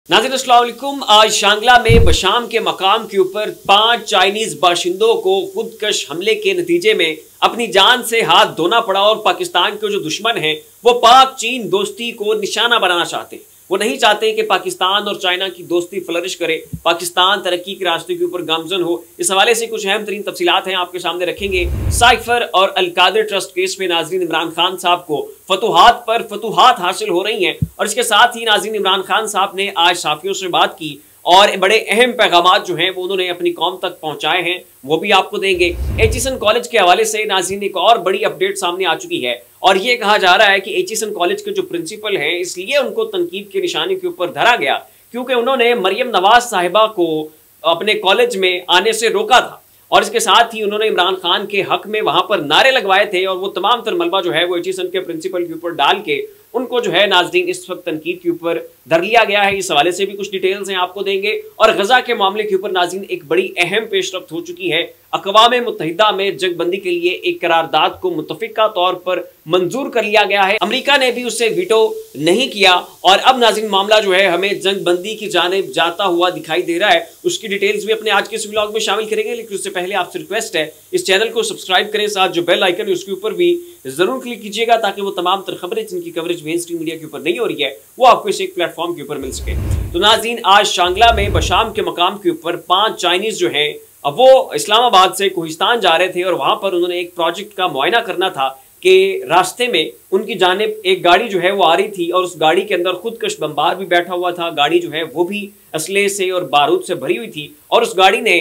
नाज़रीन अस्सलाम वालेकुम। आज शांगला में बशाम के मकाम के ऊपर 5 चाइनीज बाशिंदों को खुदकश हमले के नतीजे में अपनी जान से हाथ धोना पड़ा और पाकिस्तान के जो दुश्मन हैं वो पाक चीन दोस्ती को निशाना बनाना चाहते हैं। वो नहीं चाहते कि पाकिस्तान और चाइना की दोस्ती फ्लरिश करे, पाकिस्तान तरक्की के रास्ते के ऊपर गामजन हो। इस हवाले से कुछ अहम तरीन तफसीलात हैं आपके सामने रखेंगे। साइफर और अल-कादिर ट्रस्ट केस में नाज़रीन इमरान खान साहब को फतुहात पर फतुहात हासिल हो रही हैं और इसके साथ ही नाज़रीन इमरान खान साहब ने आज साफियों से बात की और बड़े अहम पैगामात जो हैं वो उन्होंने अपनी कौम तक पहुंचाए हैं, वो भी आपको देंगे। एचिसन कॉलेज के हवाले से नाज़रीन एक और बड़ी अपडेट सामने आ चुकी है और ये कहा जा रहा है कि एचिसन कॉलेज के जो प्रिंसिपल हैं इसलिए उनको तनकीद के निशाने के ऊपर धरा गया क्योंकि उन्होंने मरियम नवाज साहिबा को अपने कॉलेज में आने से रोका था और इसके साथ ही उन्होंने इमरान खान के हक में वहां पर नारे लगवाए थे और वो तमाम तर मलबा जो है वो एचिसन के प्रिंसिपल के ऊपर डाल के उनको जो है नाज़रीन इस वक्त तनकीद के ऊपर धर लिया गया है। इस हवाले से भी कुछ डिटेल्स हैं आपको देंगे और गजा के मामले के ऊपर नाज़रीन एक बड़ी अहम पेशरफ्त हो चुकी है। अक़वाम मुत्तहिदा में जंगबंदी के लिए एक करारदाद को मुत्तफ़िका तौर पर मंजूर कर लिया गया है। अमेरिका ने भी उससे वीटो नहीं किया और अब नाज़रीन मामला जो है हमें जंगबंदी की जानिब जाता हुआ दिखाई दे रहा है। उसकी डिटेल्स भी अपने आज के इस व्लॉग में शामिल करेंगे, लेकिन उससे पहले आपसे रिक्वेस्ट है इस चैनल को सब्सक्राइब करें, साथ जो बेल आइकन है उसके ऊपर भी जरूर क्लिक कीजिएगा ताकि वो तमाम तर खबरें जिनकी कवरेज मेन स्ट्रीम मीडिया के ऊपर नहीं हो रही है वो आपको इस एक प्लेटफॉर्म के ऊपर मिल सके। तो नाज़रीन आज शांगला में बशाम के मकाम के ऊपर 5 चाइनीज जो हैं अब वो इस्लामाबाद से कोहिस्तान जा रहे थे और वहां पर उन्होंने एक प्रोजेक्ट का मुआयना करना था कि रास्ते में उनकी जानिब एक गाड़ी जो है वो आ रही थी और उस गाड़ी के अंदर खुदकश बमबार भी बैठा हुआ था। गाड़ी जो है वो भी असले से और बारूद से भरी हुई थी और उस गाड़ी ने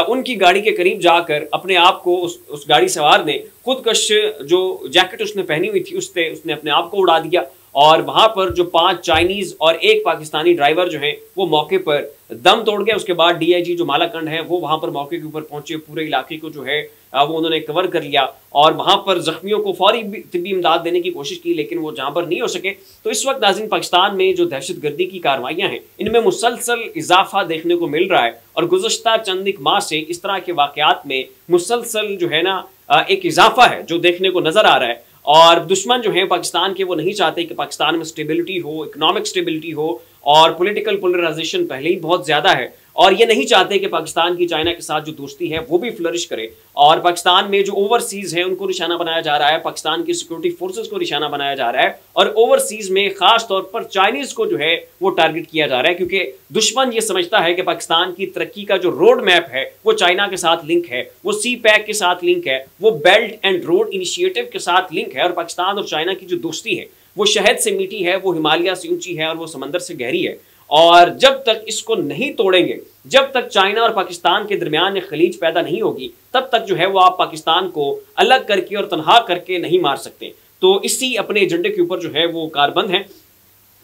उनकी गाड़ी के करीब जाकर अपने आप को उस गाड़ी सवार ने खुदकश जो जैकेट उसने पहनी हुई थी उसने अपने आप को उड़ा दिया और वहां पर जो 5 चाइनीज और एक पाकिस्तानी ड्राइवर जो हैं वो मौके पर दम तोड़ गए। उसके बाद डीआईजी जो मालाकंड है वो वहां पर मौके के ऊपर पहुंचे, पूरे इलाके को जो है वो उन्होंने कवर कर लिया और वहां पर जख्मियों को फौरी तिब्बी इमदाद देने की कोशिश की, लेकिन वो जहां पर नहीं हो सके। तो इस वक्त नाज़रीन पाकिस्तान में जो दहशतगर्दी की कार्रवाइयां हैं इनमें मुसलसल इजाफा देखने को मिल रहा है और गुज़श्ता चंद एक माह से इस तरह के वाकयात में मुसलसल जो है ना एक इजाफा है जो देखने को नजर आ रहा है और दुश्मन जो है पाकिस्तान के वो नहीं चाहते कि पाकिस्तान में स्टेबिलिटी हो, इकोनॉमिक स्टेबिलिटी हो और पॉलिटिकल पोलराइजेशन पहले ही बहुत ज़्यादा है और ये नहीं चाहते कि पाकिस्तान की चाइना के साथ जो दोस्ती है वो भी फ्लरिश करे और पाकिस्तान में जो ओवरसीज़ है उनको निशाना बनाया जा रहा है, पाकिस्तान की सिक्योरिटी फोर्सेस को निशाना बनाया जा रहा है और ओवरसीज़ में ख़ास तौर पर चाइनीज़ को जो है वो टारगेट किया जा रहा है क्योंकि दुश्मन ये समझता है कि पाकिस्तान की तरक्की का जो रोड मैप है वो चाइना के साथ लिंक है, वो सी पैक के साथ लिंक है, वो बेल्ट एंड रोड इनिशिएटिव के साथ लिंक है और पाकिस्तान और चाइना की जो दोस्ती है वो शहद से मीठी है, वो हिमालय से ऊंची है और वो समंदर से गहरी है और जब तक इसको नहीं तोड़ेंगे, जब तक चाइना और पाकिस्तान के दरमियान एक खलीज पैदा नहीं होगी तब तक जो है वो आप पाकिस्तान को अलग करके और तनहा करके नहीं मार सकते। तो इसी अपने एजेंडे के ऊपर जो है वो कारबंद है।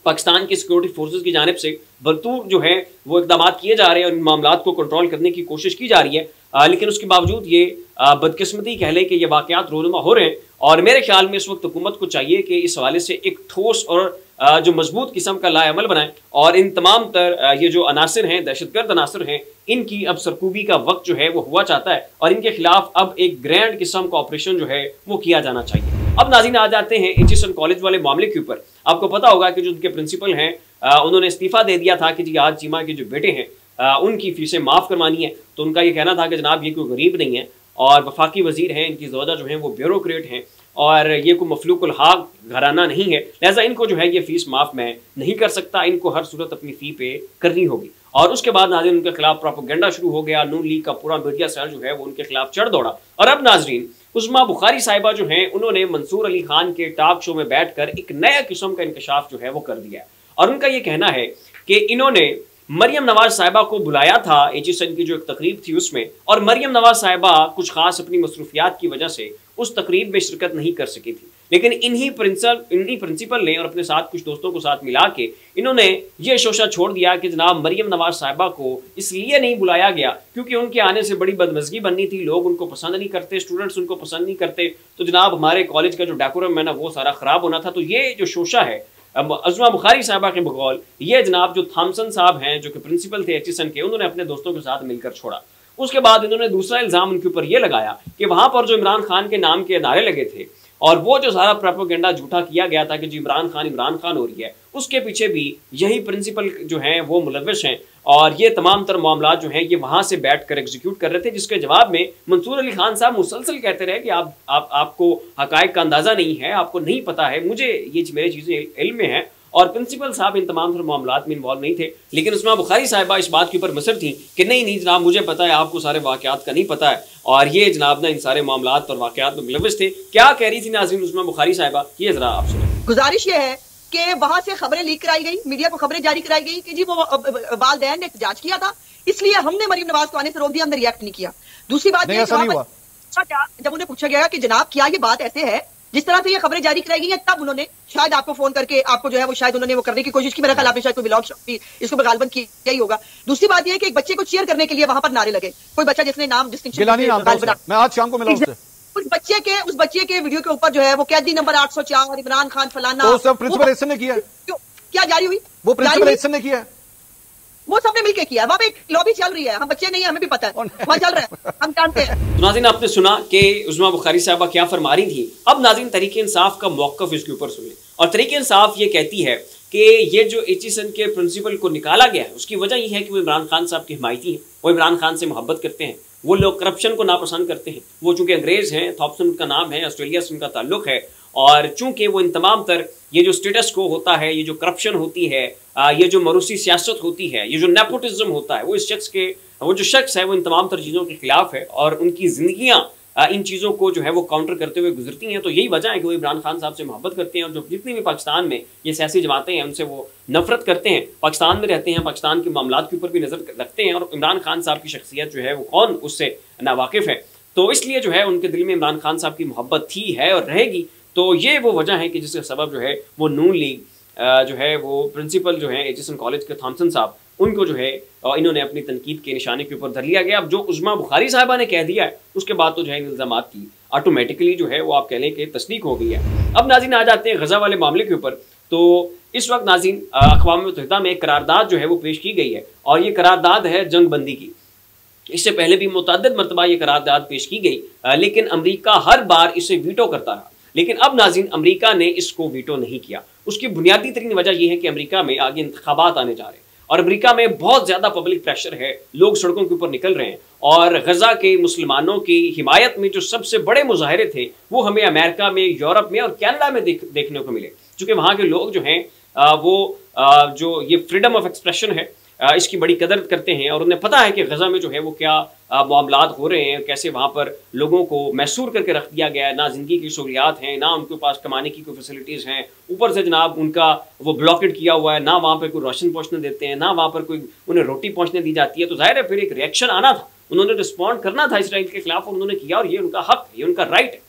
पाकिस्तान की सिक्योरिटी फोर्सेस की जानिब से भरपूर जो है वो इकदाम किए जा रहे हैं और इन मामलात को कंट्रोल करने की कोशिश की जा रही है, लेकिन उसके बावजूद ये बदकिस्मती कह लें कि ये वाकयात रोनुमा हो रहे हैं और मेरे ख्याल में इस वक्त हुकूमत को चाहिए कि इस हवाले से एक ठोस और जो मजबूत किस्म का लाएअमल बनाएं और इन तमाम तर ये जो अनासर हैं, दहशतगर्द अनासर हैं, इनकी अब सरकूबी का वक्त जो है वो हुआ चाहता है और इनके खिलाफ अब एक ग्रैंड किस्म का ऑपरेशन जो है वो किया जाना चाहिए। अब नाज़रीन आ जाते हैं एचिसन कॉलेज वाले मामले के ऊपर। आपको पता होगा कि जो उनके प्रिंसिपल हैं उन्होंने इस्तीफ़ा दे दिया था कि जी आज चीमा के जो बेटे हैं उनकी फीसें माफ़ करवानी है। तो उनका ये कहना था कि जनाब ये कोई गरीब नहीं है और वफाकी वजीर हैं, इनकी ज़ौजा जो है वो ब्यूरोक्रेट हैं और ये कोई मफलूकुल हाक घराना नहीं है, लिहाजा इनको जो है ये फीस माफ़ मैं नहीं कर सकता, इनको हर सूरत अपनी फ़ी पे करनी होगी। और उसके बाद नाज़रीन उनके खिलाफ प्रोपेगेंडा शुरू हो गया, नून लीग का पूरा मीडिया सेल जो है वो उनके खिलाफ चढ़ दौड़ा और अब नाज़रीन उस्मा बुखारी साहिबा जो हैं उन्होंने मंसूर अली खान के टॉक शो में बैठकर एक नया किस्म का इंकशाफ जो है वो कर दिया है और उनका ये कहना है कि इन्होंने मरियम नवाज साहिबा को बुलाया था एचिसन की जो एक तकरीब थी उसमें और मरियम नवाज साहिबा कुछ खास अपनी मसरूफियात की वजह से उस तकरीब में शिरकत नहीं कर सकी थी, लेकिन इन्हीं प्रिंसिपल ने और अपने साथ कुछ दोस्तों को साथ मिला के इन्होंने ये शोशा छोड़ दिया कि जनाब मरियम नवाज साहिबा को इसलिए नहीं बुलाया गया क्योंकि उनके आने से बड़ी बदमज़गी बननी थी, लोग उनको पसंद नहीं करते, स्टूडेंट्स उनको पसंद नहीं करते, तो जनाब हमारे कॉलेज का जो डेकोरम है ना वो सारा ख़राब होना था। तो ये जो शोशा है उस्मा बुखारी साहिबा के बकौल ये जनाब जो थॉमसन साहब हैं जो कि प्रिंसिपल थे एचिसन के, उन्होंने अपने दोस्तों के साथ मिलकर छोड़ा। उसके बाद इन्होंने दूसरा इल्ज़ाम उनके ऊपर ये लगाया कि वहाँ पर जो इमरान खान के नाम के नारे लगे थे और वो जो सारा प्रोपेगेंडा झूठा किया गया था कि जी इमरान खान हो रही है, उसके पीछे भी यही प्रिंसिपल जो हैं वो मुलविस हैं और ये तमाम तर मामला जो हैं ये वहां से बैठकर एग्जीक्यूट कर रहे थे, जिसके जवाब में मंसूर अली खान साहब मुसलसल कहते रहे कि आपको हकायक का अंदाजा नहीं है, आपको नहीं पता है, मुझे ये मेरी चीजें इल्म में है। और प्रिंसिपल साहब इन तमाम मामला में इन्वॉल्व नहीं थे, लेकिन उस्मा बुखारी साहिबा इस बात के ऊपर मुसर थी कि नहीं जनाब मुझे पता है, आपको सारे वाकयात का नहीं पता है, और ये जनाब ना इन सारे मामलात और वाकयात में मुलविस थे। क्या कह रही थी नाज़रीन उस्मा बुखारी साहिबा, ये जरा आप सुनिए। गुजारिश ये है कि वहां से खबरें लीक कराई गई, मीडिया को खबरें जारी कराई गई कि जी वो वालिदैन ने जांच किया था, इसलिए हमने मरीम नवाज को आने से रोक दिया, हमने रिएक्ट नहीं किया। दूसरी बात यह जब उन्हें पूछा गया कि जनाब क्या ये बात ऐसे है जिस तरह से ये खबरें जारी कराई गई हैं, तब उन्होंने शायद आपको फोन करके आपको जो है वो शायद उन्होंने वो करने की कोशिश की। मेरा ख्याल आपने शायद कोई व्लॉग इसको गालबन किया ही होगा। दूसरी बात यह है कि एक बच्चे को चीयर करने के लिए वहां पर नारे लगे, कोई बच्चा जिसने नाम मैं आज शाम को मिला उससे, उस बच्चे के वीडियो के ऊपर जो है वो कैदी नंबर 804 इमरान खान फलाना, तो सब प्रिंसिपल एसएम ने किया, क्या जारी हुई, वो प्रिंसिपल एसएम ने किया, वो सबने मिलकर किया। वहां पे एक लॉबी चल रही है, हम बच्चे नहीं है, हमें भी पता है वहां चल रहा है, हम जानते हैं। तो नाज़रीन आपने सुना कि उस्मा बुखारी साहबा क्या फरमा रही थी। अब नाज़रीन तहरीक इंसाफ का मौक़िफ़ इसके ऊपर सुनिए। और तहरीक इंसाफ ये कहती है कि ये जो एचईएसएन के प्रिंसिपल को निकाला गया है उसकी वजह यह है कि वो इमरान खान साहब के हिमायती हैं, वो इमरान खान से मोहब्बत करते हैं, वो लोग करप्शन को नापसंद करते हैं, वो चूंकि अंग्रेज हैं, थॉम्पसन उनका नाम है, ऑस्ट्रेलिया से उनका ताल्लुक है, और चूंकि वो इन तमाम तर ये जो स्टेटस को होता है, ये जो करप्शन होती है, ये जो मरूसी सियासत होती है, ये जो नेपोटिज्म होता है, वो जो शख्स है वो इन तमाम तर चीज़ों के खिलाफ है और उनकी जिंदगियां इन चीज़ों को जो है वो काउंटर करते हुए गुजरती हैं। तो यही वजह है कि वो इमरान खान साहब से मोहब्बत करते हैं और जो जितनी भी पाकिस्तान में ये सियासी जमातें हैं उनसे वो नफरत करते हैं, पाकिस्तान में रहते हैं, पाकिस्तान के मामलात के ऊपर भी नज़र रखते हैं और इमरान खान साहब की शख्सियत जो है वो कौन उससे नावाकिफ़ है। तो इसलिए जो है उनके दिल में इमरान खान साहब की मोहब्बत थी, है और रहेगी। तो ये वो वजह है कि जिसका सबब जो है वो नून लीग जो है वो प्रिंसिपल जो है एचईएसएन कॉलेज के थॉम्पसन साहब उनको जो है इन्होंने अपनी तनकीद के निशाने के ऊपर धर लिया गया। अब जो उस्मा बुखारी साहिबा ने कह दिया है उसके बाद तो जो है इल्ज़ामात की ऑटोमेटिकली जो है वो आप कह लें कि तस्दीक हो गई है। अब नाज़रीन आ जाते हैं गज़ा वाले मामले के ऊपर। तो इस वक्त नाज़रीन अक़वाम मुत्तहिदा में एक करारदाद जो है वो पेश की गई है और ये करारदाद है जंग बंदी की। इससे पहले भी मुतअद्दिद मरतबा ये करारदाद पेश की गई, लेकिन अमरीका हर बार इसे वीटो करता रहा। लेकिन अब नाज़रीन अमरीका ने इसको वीटो नहीं किया। उसकी बुनियादी तरीन वजह यह है कि अमरीका में आगे इंतखाबात आने जा रहे हैं और अमरीका में बहुत ज़्यादा पब्लिक प्रेशर है, लोग सड़कों के ऊपर निकल रहे हैं और गज़ा के मुसलमानों की हिमायत में जो सबसे बड़े मुजाहरे थे वो हमें अमेरिका में, यूरोप में और कनाडा में देखने को मिले, क्योंकि वहाँ के लोग जो हैं वो जो ये फ्रीडम ऑफ एक्सप्रेशन है इसकी बड़ी कदर करते हैं और उन्हें पता है कि गज़ा में जो है वो क्या मामलात हो रहे हैं, कैसे वहाँ पर लोगों को मैसूर करके रख दिया गया है, ना ज़िंदगी की सहूलियात हैं, ना उनके पास कमाने की कोई फैसिलिटीज़ हैं, ऊपर से जनाब उनका वो ब्लॉकेट किया हुआ है, ना वहाँ पर कोई राशन पहुँचने देते हैं, ना वहाँ पर कोई उन्हें रोटी पहुँचने दी जाती है। तो जाहिर है फिर एक रिएक्शन आना था, उन्होंने रिस्पॉन्ड करना था इसराइल के खिलाफ और उन्होंने किया और ये उनका हक है, ये उनका राइट है।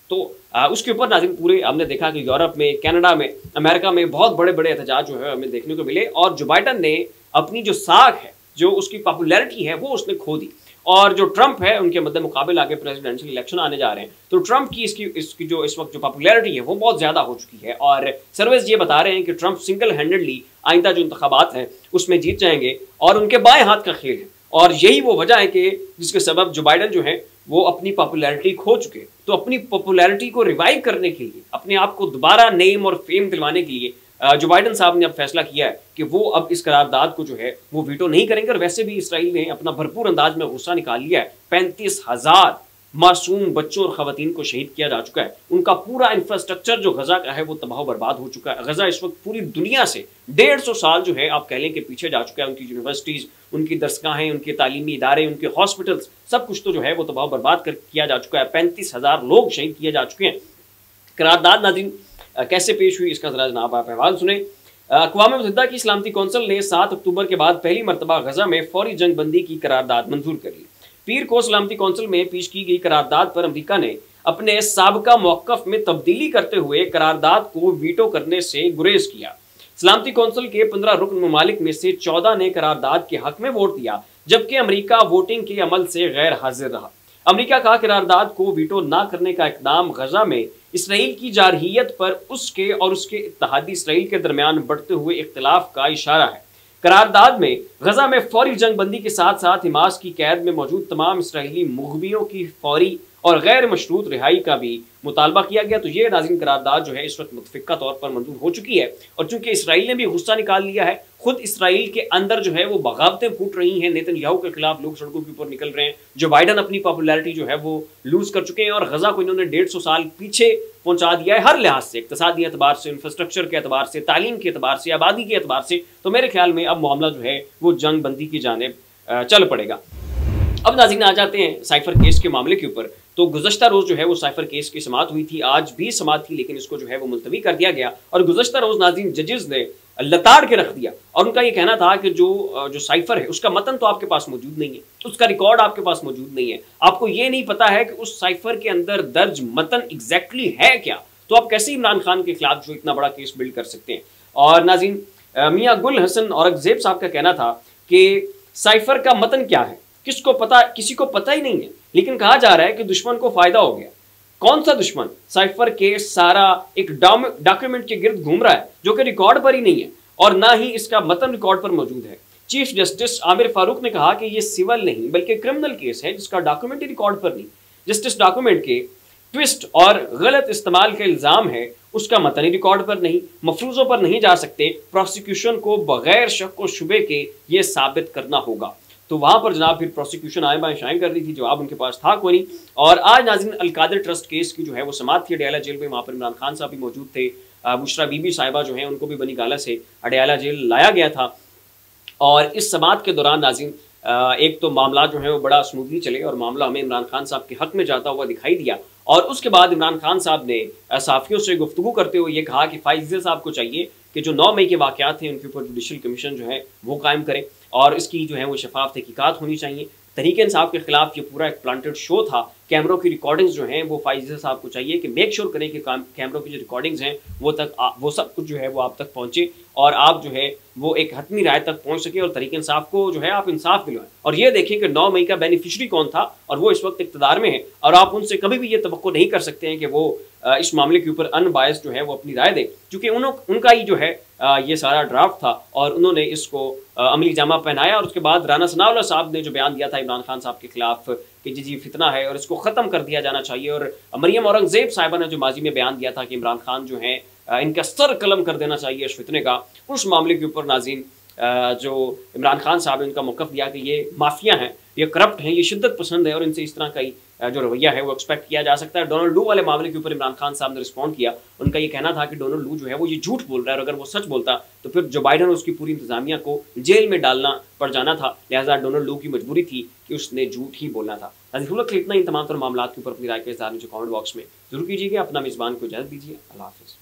तो उसके ऊपर नाज़रीन पूरे हमने देखा कि यूरोप में, कनाडा में, अमेरिका में बहुत बड़े बड़े एहतजाज जो है हमें देखने को मिले और जो बाइडन ने अपनी जो साख है, जो उसकी पॉपुलैरिटी है वो उसने खो दी और जो ट्रंप है उनके मद्दे मुकाबले आगे प्रेसिडेंशियल इलेक्शन आने जा रहे हैं। तो ट्रंप की इसकी जो इस वक्त जो पॉपुलैरिटी है वो बहुत ज़्यादा हो चुकी है और सर्वेज ये बता रहे हैं कि ट्रंप सिंगल हैंडेडली आइंदा जो इंतखाबात हैं उसमें जीत जाएंगे और उनके बाएं हाथ का खेल है और यही वो वजह है कि जिसके सबब जो बाइडन जो है वो अपनी पॉपुलैरिटी खो चुके। तो अपनी पॉपुलैरिटी को रिवाइव करने के लिए, अपने आप को दोबारा नेम और फेम दिलवाने के लिए जो बाइडन साहब ने अब फैसला किया है कि वो अब इस करारदाद को जो है वो वीटो नहीं करेंगे। और वैसे भी इसराइल ने अपना भरपूर अंदाज में गुस्सा निकाल लिया है। 35,000 मासूम बच्चों और खवातीन को शहीद किया जा चुका है, उनका पूरा इंफ्रास्ट्रक्चर जो गजा का है वो तबाह बर्बाद हो चुका है। गजा इस वक्त पूरी दुनिया से 150 साल जो है आप कह लें कि पीछे जा चुका है। उनकी यूनिवर्सिटीज़, उनकी दरसगाहें, उनके तालीमी इदारे, उनके हॉस्पिटल्स, सब कुछ तो जो है वो तबाह बर्बाद किया जा चुका है। 35,000 लोग शहीद किए जा चुके हैं। करारदाद नाज़रीन कैसे पेश हुई इसका जरा जनाब आप अहवाल सुने। अक़वाम मुत्तहिदा की सलामती कौंसिल ने 7 अक्टूबर के बाद पहली मरतबा गजा में फौरी जंग बंदी की करारदाद मंजूर कर ली। पीर को सलामती कौंसिल में पेश की गई करारदाद पर अमरीका ने अपने साबका मौक़िफ़ में तब्दीली करते हुए करारदाद को वीटो करने से गुरेज किया। सलामती कौंसिल के 15 रुकन ममालिक में से 14 ने करारदाद के हक में वोट दिया, जबकि अमरीका वोटिंग के अमल से गैर हाजिर रहा। अमरीका का करारदाद को वीटो न करने का इकदाम गजा में इसराइल की जारहियत पर उसके और उसके इत्तेहादी इसराइल के दरमियान बढ़ते हुए इख्तिलाफ का इशारा है। करारदाद में गजा में फौरी जंग बंदी के साथ साथ हमास की कैद में मौजूद तमाम इसराइली मुग़वियों की फौरी और गैर मशरूत रिहाई का भी मुतालबा किया गया। तो ये नाज़रीन करारदाद जो है इस वक्त मुतफ़िक़ा तौर पर मंजूर हो चुकी है। और चूंकि इसराइल ने भी गुस्सा निकाल लिया है, खुद इसराइल के अंदर जो है वो बगावतें फूट रही हैं, नेतन्याहू के खिलाफ लोग सड़कों के ऊपर निकल रहे हैं। जो बाइडन अपनी पॉपुलैरिटी जो है वो लूज कर चुके हैं और गजा को इन्होंने 150 साल पीछे पहुंचा दिया है हर लिहाज से, इक़्तिसादी एतबार से, इंफ्रास्ट्रक्चर के एतबार से, तालीम के एतबार से, आबादी के एतबार से। तो मेरे ख्याल में अब मामला जो है वो जंग बंदी की जानिब चल पड़ेगा। अब नाज़रीन आ जाते हैं साइफर केस के मामले के ऊपर। तो गुज़श्ता रोज़ जो है वो साइफर केस की समाअत हुई थी, आज भी समाअत थी, लेकिन इसको जो है वो मुलतवी कर दिया गया। और गुज़श्ता रोज़ नाज़रीन जजेस ने लताड़ के रख दिया और उनका ये कहना था कि जो साइफर है उसका मतन तो आपके पास मौजूद नहीं है, उसका रिकॉर्ड आपके पास मौजूद नहीं है, आपको ये नहीं पता है कि उस साइफर के अंदर दर्ज मतन एग्जैक्टली है क्या, तो आप कैसे इमरान खान के खिलाफ जो इतना बड़ा केस बिल्ड कर सकते हैं। और नाज़रीन मियां गुल हसन औरंगजेब साहब का कहना था कि साइफर का मतन क्या है किसको पता, किसी को पता ही नहीं है, लेकिन कहा जा रहा है कि दुश्मन को फायदा हो गया। कौन सा दुश्मन? साइफर केस सारा एक डॉक्यूमेंट के गिर्द घूम रहा है जो कि रिकॉर्ड पर ही नहीं है और ना ही इसका मतन रिकॉर्ड पर मौजूद है। चीफ जस्टिस आमिर फारूक ने कहा कि यह सिविल नहीं बल्कि क्रिमिनल केस है जिसका डॉक्यूमेंट रिकॉर्ड पर नहीं। जस्टिस डॉक्यूमेंट के ट्विस्ट और गलत इस्तेमाल का इल्जाम है उसका मतनी रिकॉर्ड पर नहीं, मफरूजों पर नहीं जा सकते, प्रोसिक्यूशन को बगैर शक व शुबे के ये साबित करना होगा। तो वहां पर जनाब फिर प्रोसिक्यूशन आए बाएं शाएं कर रही थी, जवाब उनके पास था कोई नहीं। और आज नाज़रीन अलकादर ट्रस्ट केस की जो है वो समाअत थी अडयाला जेल में, वहां पर इमरान खान साहब भी मौजूद थे, बुशरा बीबी साहिबा जो है उनको भी बनी गाला से अडयाला जेल लाया गया था। और इस समाअत के दौरान नाज़रीन एक तो मामला जो है वो बड़ा स्मूथली चले और मामला हमें इमरान खान साहब के हक में जाता हुआ दिखाई दिया। और उसके बाद इमरान खान साहब ने सहाफ़ियों से गुफ्तगू करते हुए ये कहा कि फाइज़ साहब को चाहिए कि जो 9 मई के वाक़यात हैं उनके ऊपर जुडिशल कमीशन जो है वो कायम करे और इसकी जो है वो शफाफ तहकीकात होनी चाहिए। तहरीक इंसाफ के खिलाफ ये पूरा एक प्लांटेड शो था। कैमरों की रिकॉर्डिंग्स जो हैं वो फाइज़ साहब को चाहिए कि मेक श्योर करें कि कैमरों की जो रिकॉर्डिंग्स हैं वो सब कुछ जो है वो आप तक पहुँचे और आप जो है वो एक हतमी राय तक पहुँच सके और तहरीक इंसाफ को जो है आप इंसाफ दिलवाएं। और ये देखें कि 9 मई का बेनिफिशरी कौन था और वो इस वक्त इक़्तिदार में है और आप उनसे कभी भी ये तवक्को नहीं कर सकते हैं कि वो इस मामले के ऊपर अनबायस्ड जो है वो अपनी राय दें, क्योंकि उनका ही जो है ये सारा ड्राफ्ट था और उन्होंने इसको अमली जामा पहनाया। और उसके बाद राना सनाउल्लाह साहब ने जो बयान दिया था इमरान खान साहब के खिलाफ कि जी फितना है और इसको ख़त्म कर दिया जाना चाहिए, और मरियम औरंगजेब साहिबा ने जो माजी में बयान दिया था कि इमरान खान जो है इनका सर कलम कर देना चाहिए इस फितने का, उस मामले के ऊपर नाज़रीन जो इमरान खान साहब ने उनका मौक़िफ़ दिया कि ये माफिया हैं, ये करप्ट हैं, ये शिद्दत पसंद है और इनसे इस तरह का ही जो रवैया है वो एक्सपेक्ट किया जा सकता है। डोनाल्ड लू वाले मामले के ऊपर इमरान खान साहब ने रिस्पॉन्ड किया। उनका ये कहना था कि डोनाल्ड लू जो है वो ये झूठ बोल रहा है और अगर वो सच बोलता तो फिर जो बाइडन उसकी पूरी इंतजामिया को जेल में डालना पड़ जाना था, लिहाजा डोनाल्ड लू की मजबूरी थी कि उसने झूठ ही बोलना था। इतना इन तमाम मामलों के ऊपर अपनी राय का इज़हार नीचे कमेंट बॉक्स में जरूर कीजिएगा। अपना मेज़बान को इजाज़त दीजिए। अल्लाह हाफ़िज़।